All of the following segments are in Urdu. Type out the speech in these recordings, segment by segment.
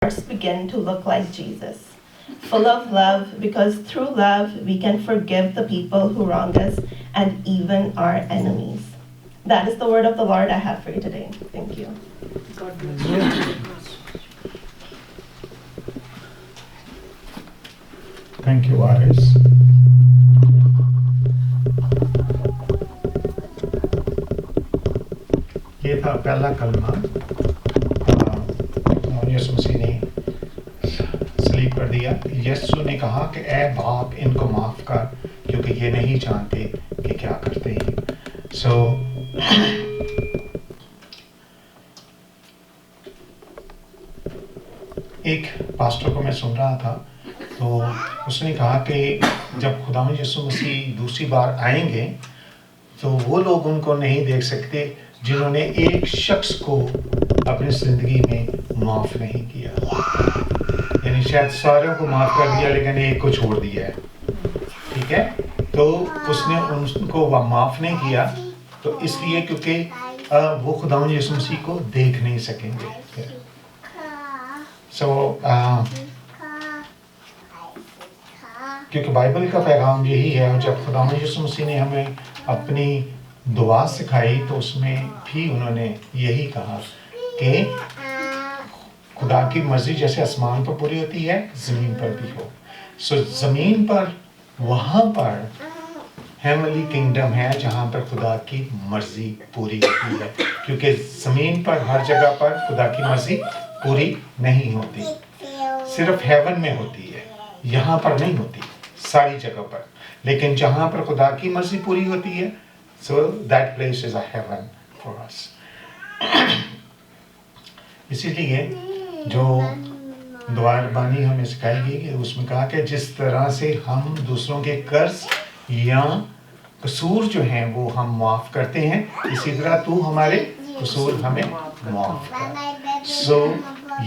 hearts begin to look like Jesus. Full of love, because through love we can forgive the people who wrong us and even our enemies. That is the word of the Lord I have for you today. Thank you. God bless you. Thank you, Aris. یہ تھا پہلا کلمہ یسوع مسیح نے صلیب پر دیا. یسوع نے کہا کہ اے باپ ان کو معاف کر کیونکہ یہ نہیں جانتے کہ کیا کرتے ہیں. ایک پاسٹر کو میں سن رہا تھا تو اس نے کہا کہ جب خداوند یسوع مسیح دوسری بار آئیں گے تو وہ لوگ ان کو نہیں دیکھ سکتے جنہوں نے ایک شخص کو اپنی زندگی میں معاف نہیں کیا. یعنی شاید ساروں کو معاف کر دیا لیکن ایک کو چھوڑ دیا ہے. ٹھیک ہے, تو اس نے ان کو معاف نہیں کیا تو اس لیے کیونکہ وہ خداوند یسوع مسیح کو دیکھ نہیں سکیں گے. کیونکہ بائبل کا پیغام یہی ہے, اور جب خداوند یسوع مسیح نے ہمیں اپنی دعا سکھائی تو اس میں بھی انہوں نے یہی کہا کہ خدا کی مرضی جیسے آسمان پر پوری ہوتی ہے زمین پر بھی ہو. زمین پر وہاں پر ہیونلی کنگڈم ہے جہاں پر خدا کی مرضی پوری ہوتی ہے, کیونکہ زمین پر ہر جگہ پر خدا کی مرضی پوری نہیں ہوتی, صرف ہیون میں ہوتی ہے, یہاں پر نہیں ہوتی ساری جگہ پر. لیکن جہاں پر خدا کی مرضی پوری ہوتی ہے, so that place is a heaven for us. اسی لیے جو دعا ربانی ہمیں سکھائی گئی کہ اس میں کہا کہ جس طرح سے ہم دوسروں کے قرض یا قصور جو ہیں وہ ہم معاف کرتے ہیں, اسی طرح تو ہمارے قصور ہمیں معاف کر.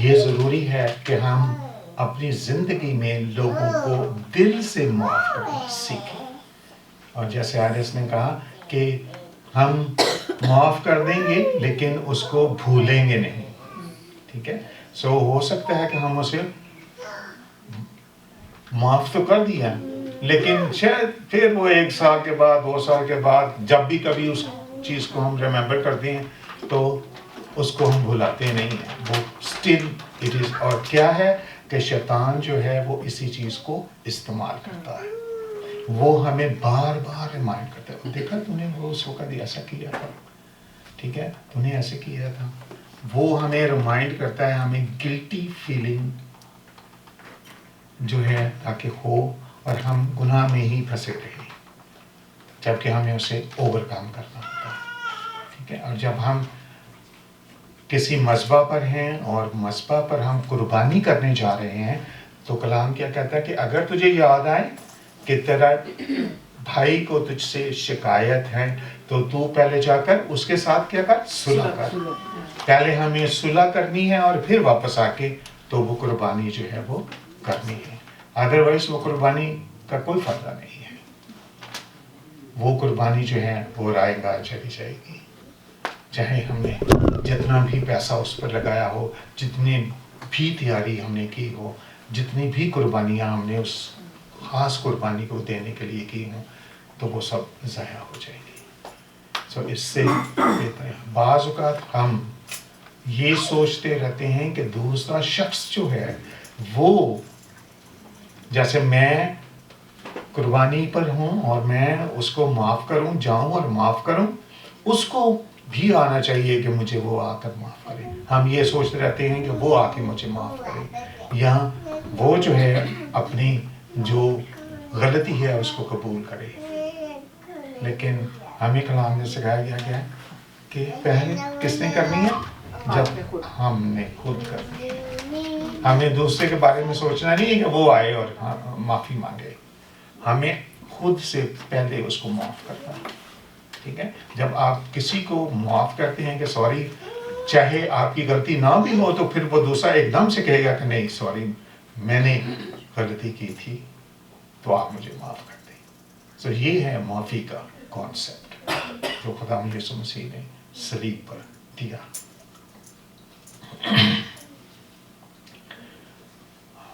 یہ ضروری ہے کہ ہم اپنی زندگی میں لوگوں کو دل سے معاف کرنا سیکھیں. اور جیسے آرس نے کہا کہ ہم معاف کر دیں گے لیکن اس کو بھولیں گے نہیں. ٹھیک ہے, ہو سکتا ہے کہ ہم اسے معاف تو کر دیا لیکن شاید پھر وہ 1 سال کے بعد 2 سال کے بعد جب بھی کبھی اس چیز کو ہم ریممبر کرتے ہیں تو اس کو ہم بھلاتے نہیں ہیں, وہ اسٹل اٹ از. اور کیا ہے کہ شیطان جو ہے وہ اسی چیز کو استعمال کرتا ہے, وہ ہمیں بار بار ریمائنڈ کرتا ہے, دیکھا تو نے وہ اس وقت ایسا کیا تھا, ٹھیک ہے تو نے ایسے کیا تھا. وہ ہمیں ریمائنڈ کرتا ہے, ہمیں گلٹی فیلنگ جو ہے تاکہ ہو اور ہم گناہ میں ہی پھنسے رہے, جبکہ ہمیں اسے اوور کم کرنا ہوتا ہے. ٹھیک ہے, اور جب ہم کسی مذبح پر ہیں اور مذبح پر ہم قربانی کرنے جا رہے ہیں تو کلام کیا کہتا ہے کہ اگر تجھے یاد آئے کہ تیرا بھائی کو تجھ سے شکایت ہے تو تو پہلے جا کر اس کے ساتھ کیا کر, صلح کر. پہلے ہمیں صلح کرنی ہے اور پھر واپس آ کے تو وہ قربانی جو ہے وہ کرنی ہے. ادروائز وہ قربانی کا کوئی فائدہ نہیں ہے, وہ قربانی جو ہے وہ رائے گاہ چلی جائے گی. چاہے ہم نے جتنا بھی پیسہ اس پر لگایا ہو, جتنی بھی تیاری ہم نے کی ہو, جتنی بھی قربانیاں ہم نے اس خاص قربانی کو دینے کے لیے کی ہوں, تو وہ سب ضائع ہو جائے گی. اس سے بہتر ہے, بعض اوقات ہم یہ سوچتے رہتے ہیں کہ دوسرا شخص جو ہے وہ, جیسے میں قربانی پر ہوں اور میں اس کو معاف کروں, جاؤں اور معاف کروں, اس کو بھی آنا چاہیے کہ مجھے وہ آ کر معاف کرے. ہم یہ سوچتے رہتے ہیں کہ وہ آ کے مجھے معاف کرے, یا وہ جو ہے اپنی جو غلطی ہے اس کو قبول کرے. لیکن ہمیں کلام میں سکھایا گیا ہے کہ پہلے کس نے کرنی ہے, جب ہم نے خود کرنی ہے. ہمیں دوسرے کے بارے میں سوچنا نہیں ہے کہ وہ آئے اور معافی مانگے, ہمیں خود سے پہلے اس کو معاف کرنا ہے. ٹھیک ہے, جب آپ کسی کو معاف کرتے ہیں کہ سوری, چاہے آپ کی غلطی نہ بھی ہو تو پھر وہ دوسرا ایک دم سے کہے گا کہ نہیں سوری میں نے غلطی کی تھی تو آپ مجھے معاف کر دیں. یہ ہے معافی کا کانسیپٹ جو خدا یسوع مسیح نے صلیب پر دیا.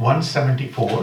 174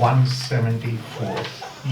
174।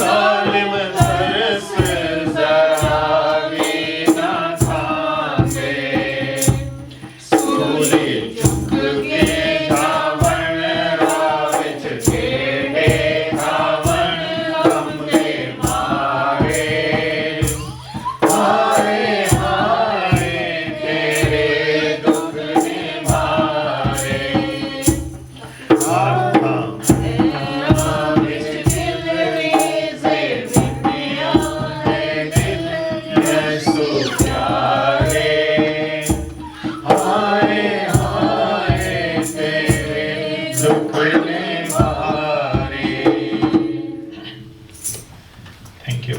Salim Thank you.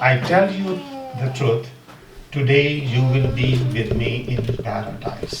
I tell you the truth, today you will be with me in paradise.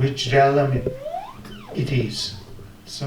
which realm it is. So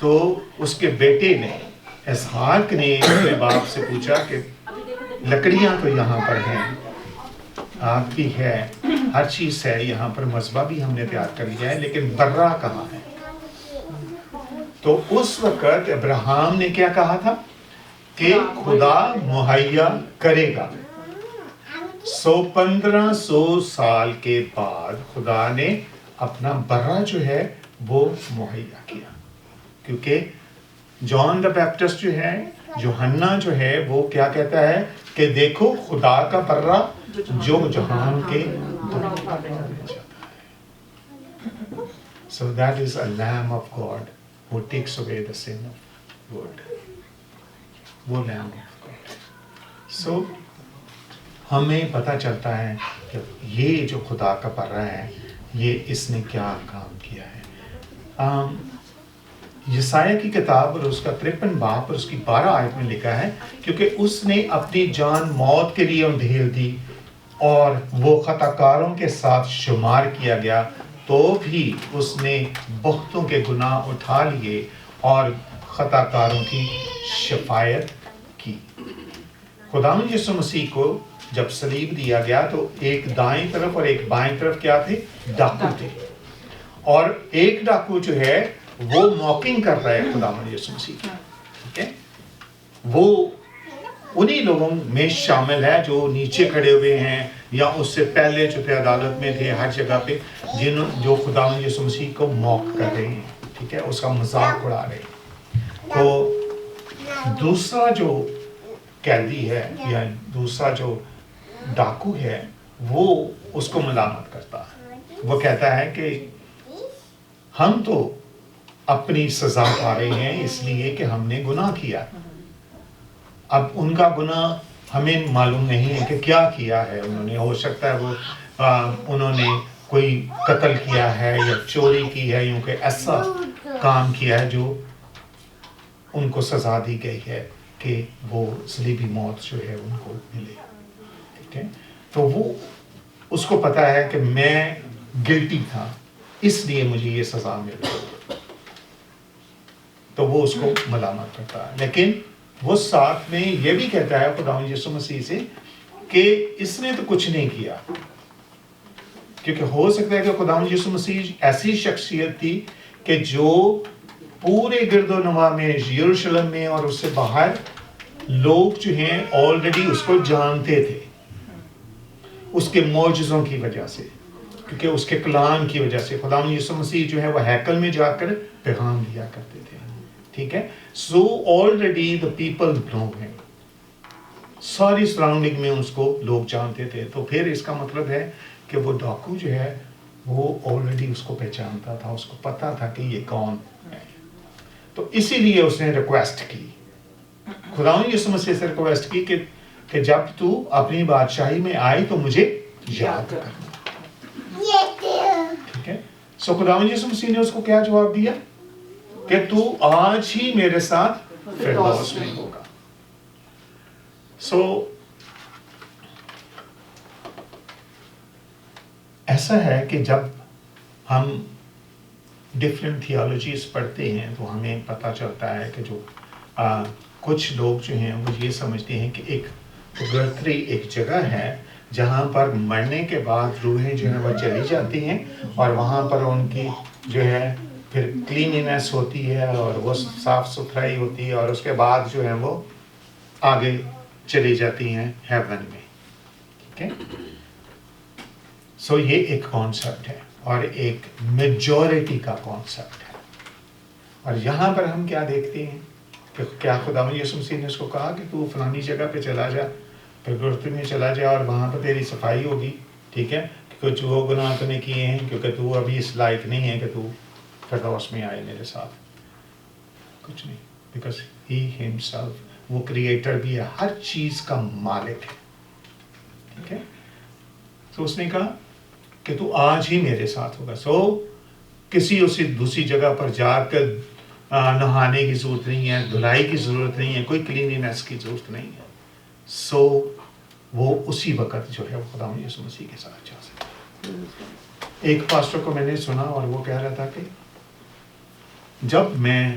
تو اس کے بیٹے نے اسحاق نے اپنے باپ سے پوچھا کہ لکڑیاں تو یہاں پر ہیں، آگ بھی ہے، ہر چیز ہے یہاں پر، مذبح بھی ہم نے تیار کر لیا ہے، لیکن برا کہاں ہے؟ تو اس وقت ابراہیم نے کیا کہا تھا کہ خدا مہیا کرے گا. 1500 سال کے بعد خدا نے اپنا برا جو ہے وہ مہیا کیا، کیونکہ جان دا بیپٹسٹ جو ہے، یوحنا جو ہے، وہ کیا کہتا ہے کہ دیکھو خدا کا برا جو جہان کے گناہ اٹھانے جاتا ہے. So that is a lamb of God who takes away the sin of the world. وہ lamb of God. So ہمیں پتہ چلتا ہے کہ یہ جو خدا کا برا ہے، یہ اس نے کیا کام کیا ہے. یسایہ کی کتاب اور اس کا 53 باب اور اس کی 12 آیت میں لکھا ہے، کیونکہ اس نے اپنی جان موت کے لیے ڈھیل دی اور وہ خطا کاروں کے ساتھ شمار کیا گیا، تو بھی اس نے بہتوں کے گناہ اٹھا لیے اور خطا کاروں کی شفاعت کی. خداوند یسوع مسیح کو جب صلیب دیا گیا تو ایک دائیں طرف اور ایک بائیں طرف کیا تھے؟ ڈاکو تھے. اور ایک ڈاکو جو ہے وہ موکنگ کر رہا ہے خداوند یسوع مسیح کی، ٹھیک ہے؟ وہ انہی لوگوں میں شامل ہے جو نیچے کھڑے ہوئے ہیں یا اس سے پہلے جو تھے عدالت میں تھے، ہر جگہ پہ جو خداوند یسوع مسیح کو موک کر رہے ہیں، ٹھیک ہے، اس کا مذاق اڑا رہے ہیں. تو دوسرا جو قیدی ہے یا دوسرا جو ڈاکو ہے وہ اس کو ملامت کرتا ہے. وہ کہتا ہے کہ ہم تو اپنی سزا پا رہے ہیں اس لیے کہ ہم نے گناہ کیا. اب ان کا گناہ ہمیں معلوم نہیں ہے کہ کیا کیا ہے انہوں نے. ہو سکتا ہے وہ انہوں نے کوئی قتل کیا ہے یا چوری کی ہے، یوں کہ ایسا کام کیا ہے جو ان کو سزا دی گئی ہے کہ وہ صلیبی موت جو ہے ان کو ملے. ٹھیک ہے، تو وہ اس کو پتا ہے کہ میں گلٹی تھا اس لیے مجھے یہ سزا ملی، تو وہ اس کو ملامت کرتا ہے. لیکن وہ ساتھ میں یہ بھی کہتا ہے خداوند یسوع مسیح سے کہ اس نے تو کچھ نہیں کیا، کیونکہ ہو سکتا ہے کہ خداوند یسوع مسیح ایسی شخصیت تھی کہ جو پورے گرد و نواح میں، یروشلم میں اور اس سے باہر لوگ جو ہیں آلریڈی اس کو جانتے تھے اس کے معجزوں کی وجہ سے، کیونکہ اس کے کلام کی وجہ سے. خداوند یسوع مسیح جو ہے وہ ہیکل میں جا کر پیغام دیا کرتے تھے، ٹھیک ہے. سو آلریڈی دا پیپل نو ہم، ساری سراؤنڈنگ میں اس کو لوگ جانتے تھے. تو پھر اس کا مطلب ہے کہ وہ ڈاکو جو ہے وہ آلریڈی اس کو پہچانتا تھا، اس کو پتا تھا کہ یہ کون ہے. تو اسی لیے اس نے ریکویسٹ کی، خداوند یسوع مسیح سے ریکویسٹ کی کہ جب تو اپنی بادشاہی میں آئی تو مجھے یاد کرنا. ٹھیک ہے. سو خداوند یسوع مسیح نے اس کو کیا جواب دیا کہ تو آج ہی میرے ساتھ فردوس میں ہوگا. سو ایسا ہے کہ جب ہم ڈفرینٹ تھیالوجیز پڑھتے ہیں تو ہمیں پتہ چلتا ہے کہ جو کچھ لوگ جو ہیں وہ یہ سمجھتے ہیں کہ ایک پرگیٹری ایک جگہ ہے جہاں پر مرنے کے بعد روحیں جو ہیں وہ چلی جاتی ہیں اور وہاں پر ان کی جو ہے پھر کلینینس ہوتی ہے اور وہ صاف ستھرائی ہوتی ہے اور اس کے بعد جو ہے وہ آگے چلی جاتی ہیں ہیون میں. ٹھیک ہے. سو یہ ایک کانسیپٹ ہے اور ایک میجورٹی کا کانسیپٹ ہے. اور یہاں پر ہم کیا دیکھتے ہیں کہ کیا خداوند یسوع مسیح نے اس کو کہا کہ تو فلانی جگہ پہ چلا جا، پرگیٹری میں چلا جا اور وہاں پہ تیری صفائی ہوگی، ٹھیک ہے، کیونکہ جو گناہ تو نے کیے ہیں کیونکہ تو ابھی اس لائق نہیں ہے کہ تو فردوس میں آئے میرے ساتھ. کچھ نہیں، بیکاز ہی ہمسیلف وہ کریٹر بھی ہے، ہر چیز کا مالک ہے. ٹھیک ہے. تو اس نے کہا کہ تو آج ہی میرے ساتھ ہوگا. سو کسی اسی دوسری جگہ پر جا کر نہانے کی ضرورت نہیں ہے، دھلائی کی ضرورت نہیں ہے، کوئی کلینینس کی ضرورت نہیں ہے. سو وہ اسی وقت جو ہے وہ خداوند یسوع مسیح کے ساتھ جا سکتا ہے. ایک پاسٹر کو میں نے سنا اور وہ کہہ رہا تھا کہ جب میں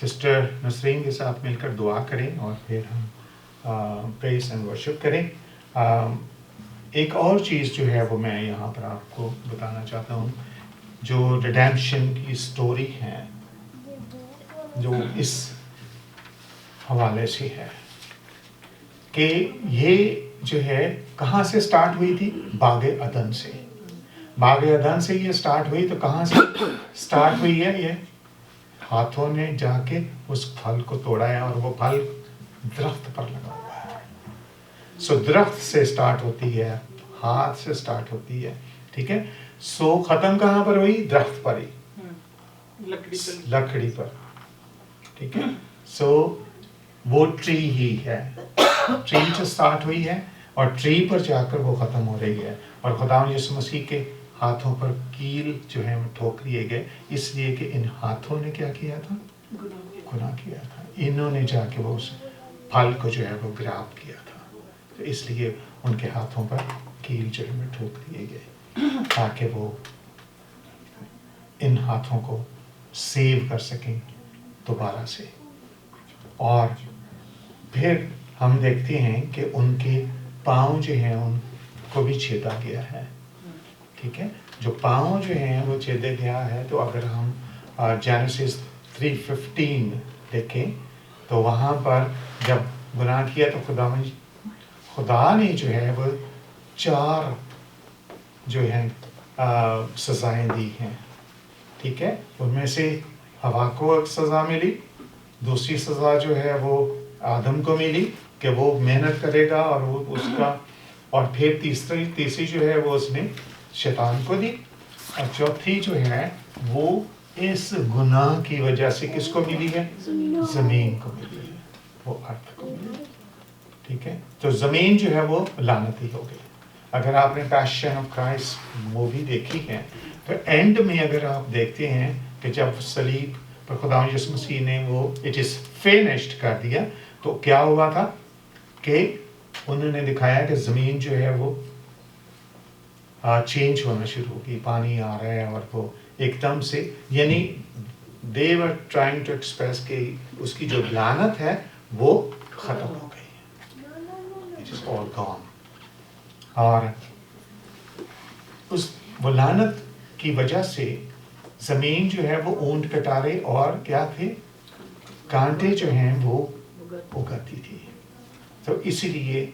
سسٹر نسرین کے ساتھ مل کر دعا کریں اور پھر ہم پریز اینڈ ورشپ کریں. ایک اور چیز جو ہے وہ میں یہاں پر آپ کو بتانا چاہتا ہوں, جو ریڈیمپشن کی سٹوری ہے جو اس حوالے سے ہے کہ یہ جو ہے کہاں سے سٹارٹ ہوئی تھی, باغ عدن سے. باغ عدن سے یہ سٹارٹ ہوئی, تو کہاں سے سٹارٹ ہوئی ہے, یہ ہاتھوں نے جا کے اس پھل کو توڑا ہے اور وہ پھل درخت پر لگا ہوا ہے. سو درخت سے سٹارٹ ہوتی ہے, ہاتھ سے سٹارٹ ہوتی ہے, ٹھیک ہے. سو ختم کہاں پر ہوئی, درخت پر ہی, لکڑی پر, ٹھیک ہے. سو وہ ٹری ہی ہے, ٹری سے سٹارٹ ہوئی ہے اور ٹری پر جا کر وہ ختم ہو رہی ہے. اور خداوند یسوع مسیح کے ہاتھوں پر کیل جو ہے ٹھوک دیے گئے, اس لیے کہ ان ہاتھوں نے کیا کیا تھا, گناہ کیا تھا. انہوں نے جا کے وہ اس پھل کو جو ہے وہ گراب کیا تھا, تو اس لیے ان کے ہاتھوں پر کیل جو ہے ٹھوک دیے گئے تاکہ وہ ان ہاتھوں کو سیو کر سکیں دوبارہ سے. اور پھر ہم دیکھتے ہیں کہ ان کے پاؤں جو ہیں ان کو بھی چھیدا گیا ہے, ٹھیک ہے. جو پاؤں جو ہیں وہ چھیدا گیا ہے, تو اگر ہم جینیسس 3:15 دیکھیں تو وہاں پر جب گناہ کیا تو خدا نے جو ہے وہ 4 جو ہیں سزائیں دی ہیں, ٹھیک ہے. ان میں سے ہوا کو ایک سزا ملی, دوسری سزا جو ہے وہ آدم کو ملی کہ وہ محنت کرے گا اور وہ اس کا, اور پھر تیسری جو ہے وہ اس نے شیطان کو دی, اور چوتھی جو ہے وہ اس گناہ کی وجہ سے کس کو ملی ہے, زمین کو ملی ہے, وہ ارتھ کو ملی ہے, ٹھیک ہے. تو زمین جو ہے وہ لعنتی ہو گئی. اگر آپ نے پیشن آف کرائسٹ مووی دیکھی ہے تو اینڈ میں اگر آپ دیکھتے ہیں کہ جب صلیب پر خداوند یسوع مسیح نے وہ اٹ از فینشڈ کر دیا, تو کیا ہوا تھا کہ انہوں نے دکھایا کہ زمین جو ہے وہ چینج ہونا شروع ہو گئی, پانی آ رہا ہے اور وہ ایک دم سے, یعنی they were trying to express کہ اس کی جو لعنت ہے وہ ختم ہو گئی, it is all gone. اور اس وہ لعنت کی وجہ سے زمین جو ہے وہ اونٹ کٹارے اور کیا تھے, کانٹے جو ہیں وہ اگاتی تھی. تو اسی لیے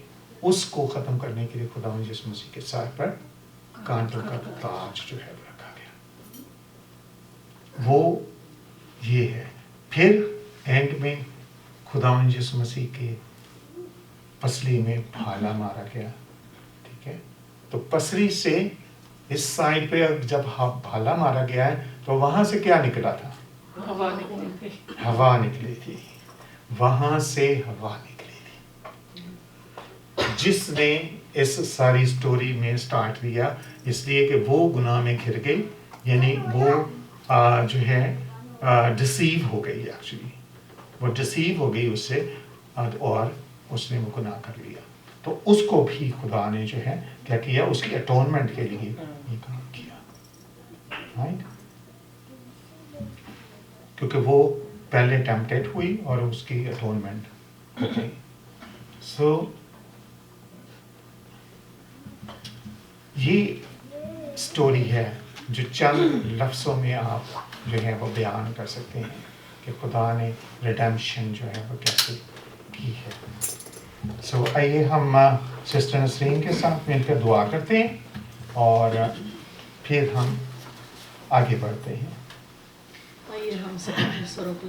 اس کو ختم کرنے کے لیے خداوند یسوع مسیح کے سر پر کانٹوں کا تاج جو ہے وہ رکھا گیا. وہ یہ ہے. پھر اینڈ میں خداوند یسوع مسیح کے پسلی میں بھالا مارا گیا, ٹھیک ہے. تو پسلی سے اس سائڈ پہ جب بھالا مارا گیا ہے تو وہاں سے کیا نکلا تھا, ہوا نکلی تھی, وہاں سے ہوا نکلی تھی, جس نے اس ساری سٹوری میں سٹارٹ دیا, اس لیے کہ وہ گناہ میں گر گئی, یعنی وہ جو ہے ڈسیو ہو گئی, ایکچولی وہ ڈسیو ہو گئی اس سے, اور اس نے وہ گناہ کر لیا. تو اس کو بھی خدا نے جو ہے کیا کیا, اس کی اٹونمنٹ کے لیے یہ کام کیا, رائٹ. کیونکہ وہ پہلے ٹیمپٹیڈ ہوئی اور اس کی اٹونمنٹ ہو گئی. سو یہ سٹوری ہے جو چند لفظوں میں آپ جو ہے وہ بیان کر سکتے ہیں کہ خدا نے ریڈیمپشن جو ہے وہ کیسے کی ہے. سو آئیے ہم سسٹر نسرین کے ساتھ مل کر دعا کرتے ہیں اور پھر ہم آگے بڑھتے ہیں. آئیے ہم سب